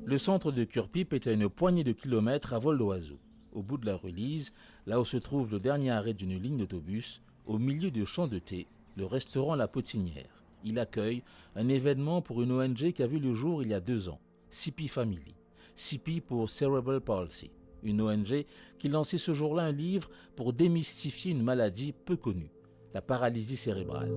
Le centre de Cure-Pipe est à une poignée de kilomètres à vol d'oiseau. Au bout de la Relise, là où se trouve le dernier arrêt d'une ligne d'autobus, au milieu de champs de thé, le restaurant La Potinière. Il accueille un événement pour une ONG qui a vu le jour il y a 2 ans, CP Family. CP pour Cerebral Palsy, une ONG qui lançait ce jour-là un livre pour démystifier une maladie peu connue, la paralysie cérébrale.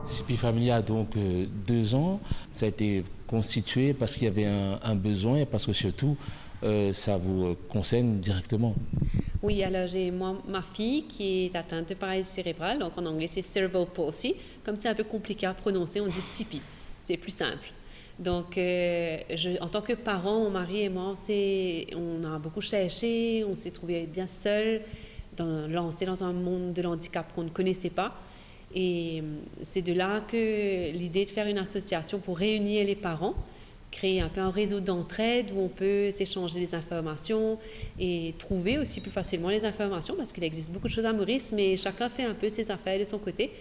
CP Family a donc 2 ans. Ça a été constitué parce qu'il y avait un besoin et parce que surtout, ça vous concerne directement. Oui, alors j'ai moi ma fille qui est atteinte de paralysie cérébrale, donc en anglais c'est Cerebral Palsy. Comme c'est un peu compliqué à prononcer, on dit CP, c'est plus simple. Donc, en tant que parent, mon mari et moi, on a beaucoup cherché, on s'est trouvé bien seuls, lancés dans un monde de l'handicap qu'on ne connaissait pas. Et c'est de là que l'idée de faire une association pour réunir les parents, créer un peu un réseau d'entraide où on peut s'échanger des informations et trouver aussi plus facilement les informations parce qu'il existe beaucoup de choses à Maurice, mais chacun fait un peu ses affaires de son côté.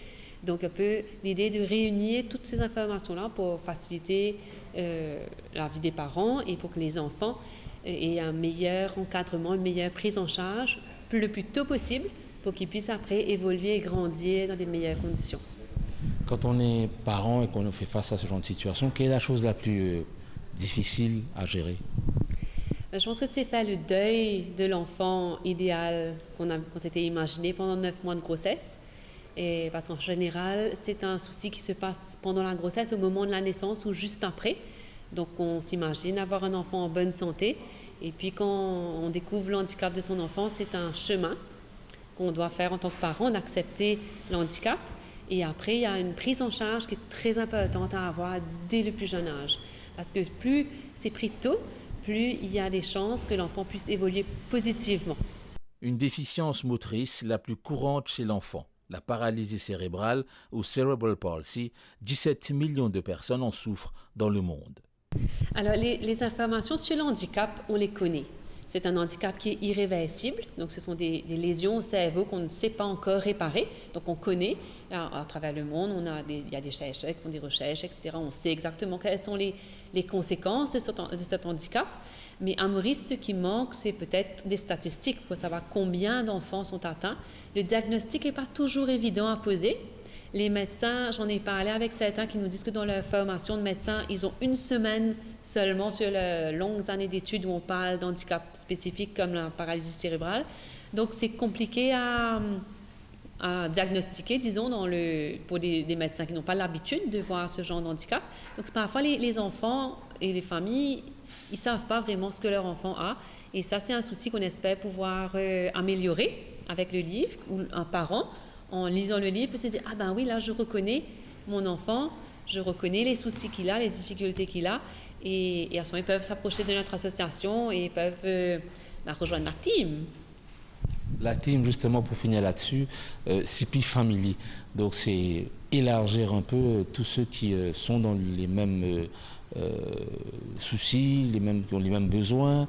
Donc un peu l'idée de réunir toutes ces informations-là pour faciliter la vie des parents et pour que les enfants aient un meilleur encadrement, une meilleure prise en charge le plus tôt possible pour qu'ils puissent après évoluer et grandir dans des meilleures conditions. Quand on est parent et qu'on fait face à ce genre de situation, quelle est la chose la plus difficile à gérer? Je pense que c'est faire le deuil de l'enfant idéal qu'on s'était imaginé pendant 9 mois de grossesse. Et parce qu'en général, c'est un souci qui se passe pendant la grossesse, au moment de la naissance ou juste après. Donc on s'imagine avoir un enfant en bonne santé. Et puis quand on découvre le handicap de son enfant, c'est un chemin qu'on doit faire en tant que parent, d'accepter le handicap. Et après, il y a une prise en charge qui est très importante à avoir dès le plus jeune âge. Parce que plus c'est pris tôt, plus il y a des chances que l'enfant puisse évoluer positivement. Une déficience motrice la plus courante chez l'enfant, la paralysie cérébrale ou Cerebral Palsy, 17 millions de personnes en souffrent dans le monde. Alors, les informations sur le handicap, on les connaît. C'est un handicap qui est irréversible, donc ce sont des lésions au cerveau qu'on ne sait pas encore réparer. Donc on connaît, à travers le monde, il y a des chercheurs qui font des recherches, etc. On sait exactement quelles sont les conséquences de cet handicap. Mais à Maurice, ce qui manque, c'est peut-être des statistiques pour savoir combien d'enfants sont atteints. Le diagnostic n'est pas toujours évident à poser. Les médecins, j'en ai parlé avec certains qui nous disent que dans leur formation de médecin, ils ont 1 semaine seulement sur les longues années d'études où on parle d'handicap spécifiques comme la paralysie cérébrale. Donc c'est compliqué à diagnostiquer, disons, pour des médecins qui n'ont pas l'habitude de voir ce genre d'handicap. Donc parfois les enfants et les familles, ils ne savent pas vraiment ce que leur enfant a. Et ça, c'est un souci qu'on espère pouvoir améliorer avec le livre, où un parent, en lisant le livre, peut se dire « Ah ben oui, là, je reconnais mon enfant, je reconnais les soucis qu'il a, les difficultés qu'il a. » Et à ce moment, ils peuvent s'approcher de notre association et peuvent rejoindre la team. La team, justement, pour finir là-dessus, CP Family. Donc, c'est élargir un peu tous ceux qui sont dans les mêmes soucis, qui ont les mêmes besoins.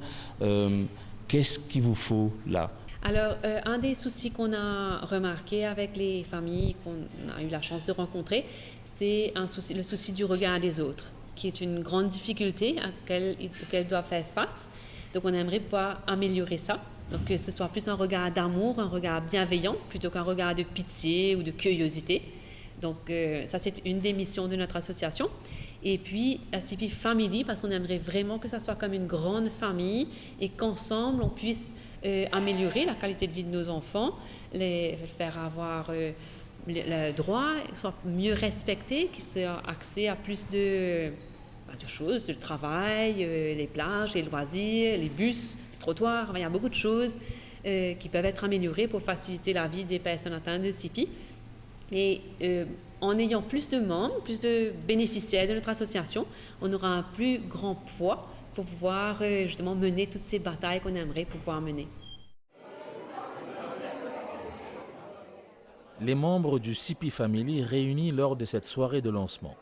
Qu'est-ce qu'il vous faut là? Alors, un des soucis qu'on a remarqué avec les familles qu'on a eu la chance de rencontrer, c'est le souci du regard des autres, qui est une grande difficulté auquel ils doivent faire face. Donc, on aimerait pouvoir améliorer ça. Donc, que ce soit plus un regard d'amour, un regard bienveillant, plutôt qu'un regard de pitié ou de curiosité. Donc, ça, c'est une des missions de notre association. Et puis, la CP Family, parce qu'on aimerait vraiment que ça soit comme une grande famille et qu'ensemble, on puisse améliorer la qualité de vie de nos enfants, les faire avoir le droit, soit mieux respectés, qu'ils soient accès à plus de choses, le travail, les plages, les loisirs, les bus, les trottoirs. Il y a beaucoup de choses qui peuvent être améliorées pour faciliter la vie des personnes atteintes de CP. Et en ayant plus de membres, plus de bénéficiaires de notre association, on aura un plus grand poids pour pouvoir justement mener toutes ces batailles qu'on aimerait pouvoir mener. Les membres du CP Family réunis lors de cette soirée de lancement.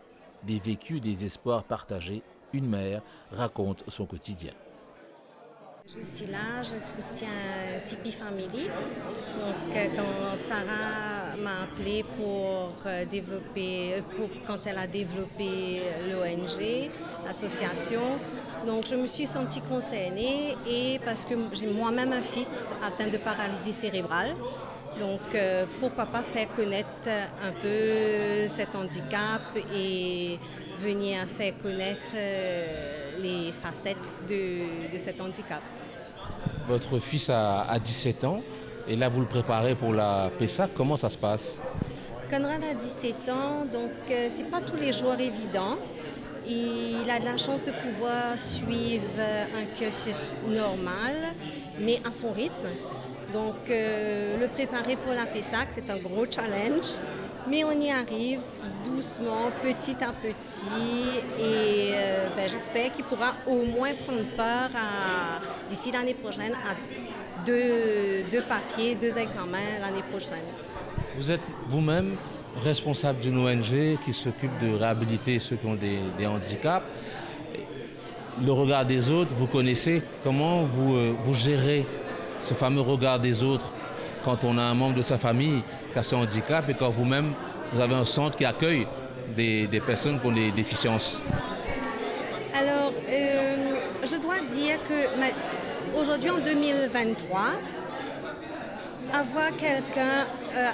Des vécus, des espoirs partagés, une mère raconte son quotidien. Je suis là, je soutiens CP Family. Donc, quand Sarah m'a appelée quand elle a développé l'ONG, l'association, donc je me suis sentie concernée et parce que j'ai moi-même un fils atteint de paralysie cérébrale. Donc, pourquoi pas faire connaître un peu cet handicap et venir faire connaître les facettes de cet handicap. Votre fils a 17 ans et là vous le préparez pour la PESAC. Comment ça se passe? Conrad a 17 ans, donc c'est pas tous les jours évident. Il a de la chance de pouvoir suivre un cursus normal, mais à son rythme. Donc le préparer pour la PESAC, c'est un gros challenge, mais on y arrive doucement, petit à petit, et j'espère qu'il pourra au moins prendre part d'ici l'année prochaine à deux papiers, 2 examens l'année prochaine. Vous êtes vous-même responsable d'une ONG qui s'occupe de réhabiliter ceux qui ont des handicaps. Le regard des autres, vous connaissez. Comment vous gérez ce fameux regard des autres quand on a un membre de sa famille qui a ce handicap et quand vous-même, vous avez un centre qui accueille des personnes qui ont des déficiences? Alors, je dois dire que aujourd'hui, en 2023, avoir quelqu'un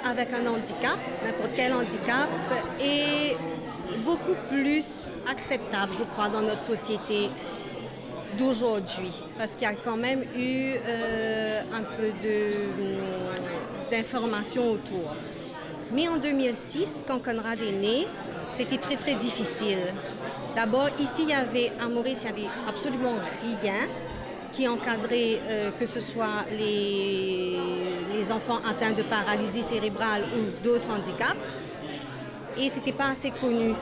avec un handicap, n'importe quel handicap, est beaucoup plus acceptable, je crois, dans notre société d'aujourd'hui. Parce qu'il y a quand même eu un peu d'informations autour. Mais en 2006, quand Conrad est né, c'était très, très difficile. D'abord, ici, à Maurice, il n'y avait absolument rien qui encadrait que ce soit les enfants atteints de paralysie cérébrale ou d'autres handicaps. Et ce n'était pas assez connu.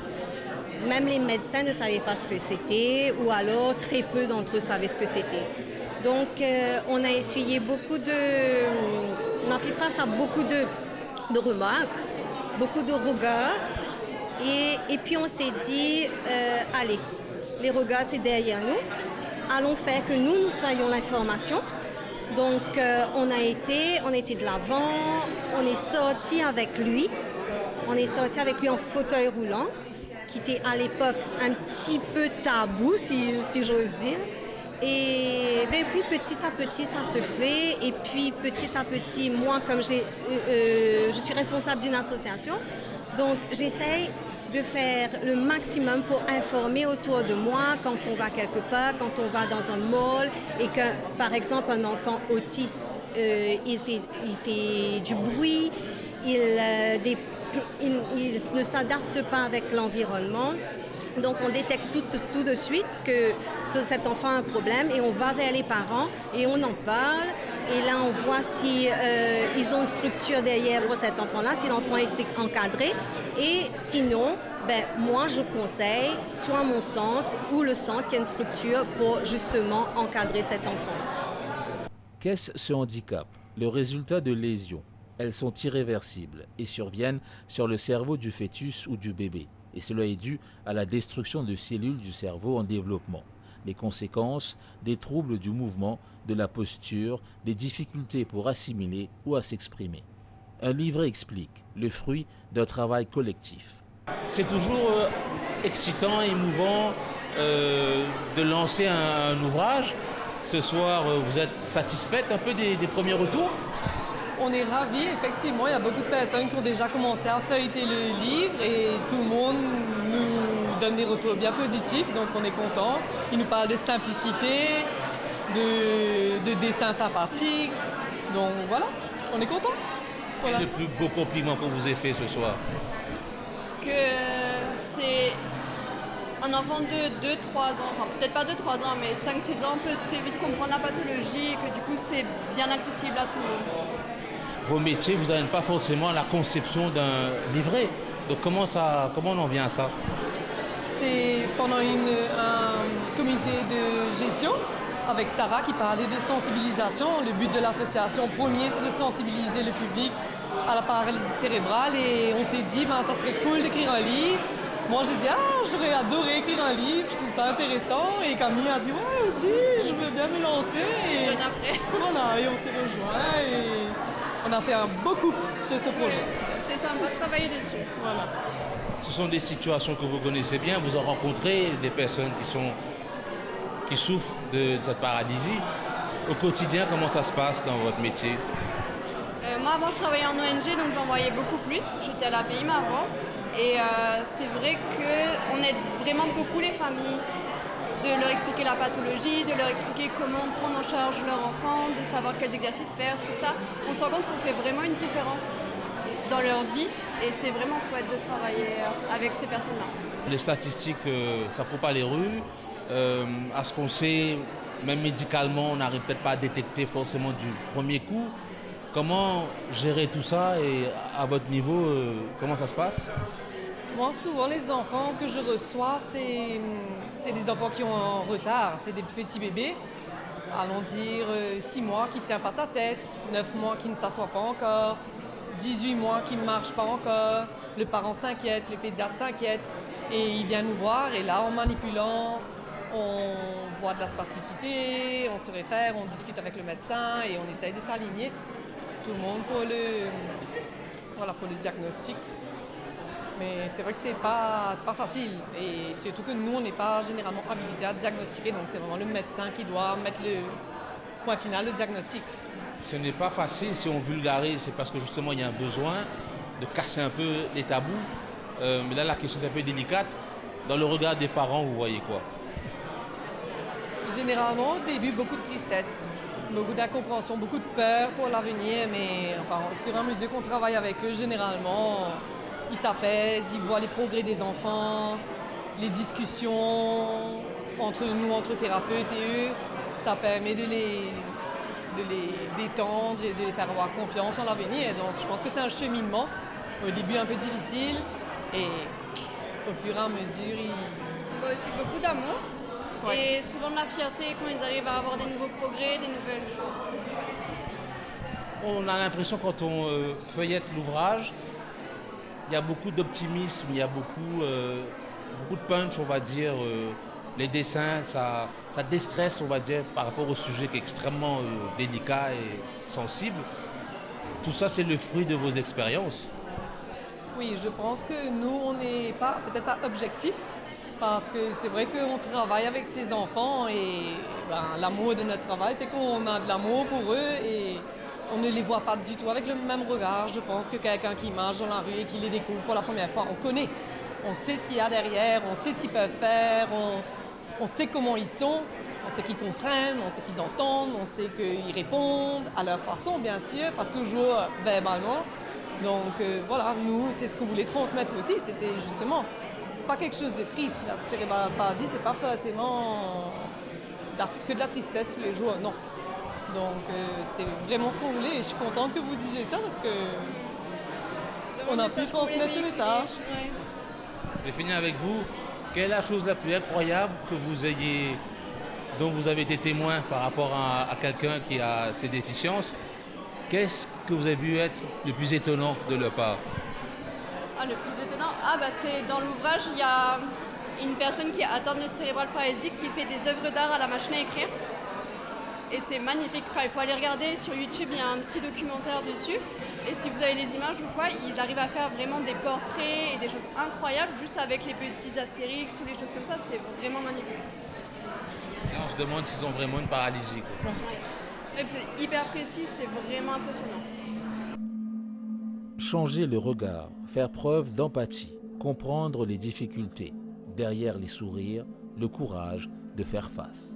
Même les médecins ne savaient pas ce que c'était, ou alors très peu d'entre eux savaient ce que c'était. Donc, on a essuyé on a fait face à beaucoup de remarques, beaucoup de regards. Et puis on s'est dit, allez, les regards c'est derrière nous, allons faire que nous soyons l'information. Donc on était de l'avant, on est sorti avec lui en fauteuil roulant, qui était à l'époque un petit peu tabou, si j'ose dire. Et puis petit à petit ça se fait, et puis petit à petit, moi comme je suis responsable d'une association, donc j'essaye de faire le maximum pour informer autour de moi quand on va quelque part, quand on va dans un mall et que par exemple un enfant autiste, il fait du bruit, il ne s'adapte pas avec l'environnement. Donc on détecte tout de suite que cet enfant a un problème et on va vers les parents et on en parle. Et là, on voit si ils ont une structure derrière pour cet enfant-là, si l'enfant est encadré. Et sinon, moi, je conseille soit mon centre ou le centre qui a une structure pour justement encadrer cet enfant. Qu'est-ce ce handicap? Le résultat de lésions. Elles sont irréversibles et surviennent sur le cerveau du fœtus ou du bébé. Et cela est dû à la destruction de cellules du cerveau en développement. Les conséquences, des troubles du mouvement, de la posture, des difficultés pour assimiler ou à s'exprimer. Un livret explique, le fruit d'un travail collectif. C'est toujours excitant, émouvant de lancer un ouvrage. Ce soir, vous êtes satisfaite un peu des premiers retours? On est ravis, effectivement. Il y a beaucoup de personnes qui ont déjà commencé à feuilleter le livre et tout le monde nous donne des retours bien positifs, donc on est content. Ils nous parlent de simplicité, de dessins sympathiques, donc voilà, on est content. Voilà. Le plus beau compliment qu'on vous ait fait ce soir? Que c'est un enfant de 2-3 ans, enfin peut-être pas 2-3 ans, mais 5-6 ans peut très vite comprendre la pathologie et que du coup c'est bien accessible à tout le monde. Vos métiers, vous n'avez pas forcément la conception d'un livret. Donc comment on en vient à ça? C'est pendant un comité de gestion avec Sarah qui parlait de sensibilisation. Le but de l'association premier, c'est de sensibiliser le public à la paralysie cérébrale et on s'est dit ça serait cool d'écrire un livre Moi, j'ai dit, j'aurais adoré écrire un livre, je trouve ça intéressant. Et Camille a dit, ouais, aussi, je veux bien me lancer. Et après. voilà, et on s'est rejoints et on a fait un beau couple sur ce projet. C'était sympa de travailler dessus. Voilà. Ce sont des situations que vous connaissez bien. Vous en rencontrez des personnes qui souffrent de cette paralysie. Au quotidien, comment ça se passe dans votre métier? Moi, avant, je travaillais en ONG, donc j'en voyais beaucoup plus. J'étais à l'APIM avant. Et c'est vrai qu'on aide vraiment beaucoup les familles, de leur expliquer la pathologie, de leur expliquer comment prendre en charge leur enfant, de savoir quels exercices faire, tout ça. On se rend compte qu'on fait vraiment une différence dans leur vie et c'est vraiment chouette de travailler avec ces personnes-là. Les statistiques, ça ne court pas les rues. À ce qu'on sait, même médicalement, on n'arrive peut-être pas à détecter forcément du premier coup. Comment gérer tout ça et à votre niveau, comment ça se passe? Moi, souvent, les enfants que je reçois, c'est des enfants qui ont un retard. C'est des petits bébés, allons dire 6 mois qui ne tient pas sa tête, 9 mois qui ne s'assoit pas encore, 18 mois qui ne marche pas encore. Le parent s'inquiète, le pédiatre s'inquiète et il vient nous voir et là, en manipulant, on voit de la spasticité, on se réfère, on discute avec le médecin et on essaye de s'aligner. Tout le monde pour le diagnostic. Mais c'est vrai que c'est pas facile. Et surtout que nous, on n'est pas généralement habilités à diagnostiquer. Donc c'est vraiment le médecin qui doit mettre le point final, le diagnostic. Ce n'est pas facile si on vulgarise, c'est parce que justement il y a un besoin de casser un peu les tabous. Mais là, la question est un peu délicate. Dans le regard des parents, vous voyez quoi? Généralement, au début, beaucoup de tristesse. Beaucoup d'incompréhension, beaucoup de peur pour l'avenir, mais enfin, au fur et à mesure qu'on travaille avec eux, généralement, ils s'apaisent, ils voient les progrès des enfants, les discussions entre nous, entre thérapeutes et eux, ça permet de les détendre et de les faire avoir confiance en l'avenir. Donc je pense que c'est un cheminement, au début un peu difficile, et au fur et à mesure, On voit aussi beaucoup d'amour. Ouais. Et souvent de la fierté quand ils arrivent à avoir des nouveaux progrès, des nouvelles choses. C'est chouette. On a l'impression quand on feuillette l'ouvrage, il y a beaucoup d'optimisme, il y a beaucoup de punch, on va dire. Les dessins, ça déstresse, on va dire, par rapport au sujet qui est extrêmement délicat et sensible. Tout ça, c'est le fruit de vos expériences. Oui, je pense que nous, on n'est peut-être pas objectifs. Parce que c'est vrai qu'on travaille avec ces enfants et l'amour de notre travail fait qu'on a de l'amour pour eux et on ne les voit pas du tout avec le même regard. Je pense que quelqu'un qui marche dans la rue et qui les découvre pour la première fois, on connaît. On sait ce qu'il y a derrière, on sait ce qu'ils peuvent faire, on sait comment ils sont, on sait qu'ils comprennent, on sait qu'ils entendent, on sait qu'ils répondent à leur façon, bien sûr, pas toujours verbalement. Donc voilà, nous, c'est ce qu'on voulait transmettre aussi, c'était justement pas quelque chose de triste. La cérébrale palsy, c'est pas forcément que de la tristesse tous les jours, non. Donc c'était vraiment ce qu'on voulait et je suis contente que vous disiez ça parce que on a pu transmettre le message. Ouais. Je vais finir avec vous. Quelle est la chose la plus incroyable dont vous avez été témoin par rapport à quelqu'un qui a ces déficiences? Qu'est-ce que vous avez vu être le plus étonnant de leur part? Le plus étonnant, c'est dans l'ouvrage, il y a une personne qui est atteinte de cérébrale paralysie qui fait des œuvres d'art à la machine à écrire. Et c'est magnifique. Enfin, il faut aller regarder sur YouTube, il y a un petit documentaire dessus. Et si vous avez les images ou quoi, ils arrivent à faire vraiment des portraits et des choses incroyables juste avec les petits astérix ou les choses comme ça. C'est vraiment magnifique. Et on se demande s'ils ont vraiment une paralysie. Ouais. C'est hyper précis, c'est vraiment impressionnant. Changer le regard, faire preuve d'empathie, comprendre les difficultés, derrière les sourires, le courage de faire face.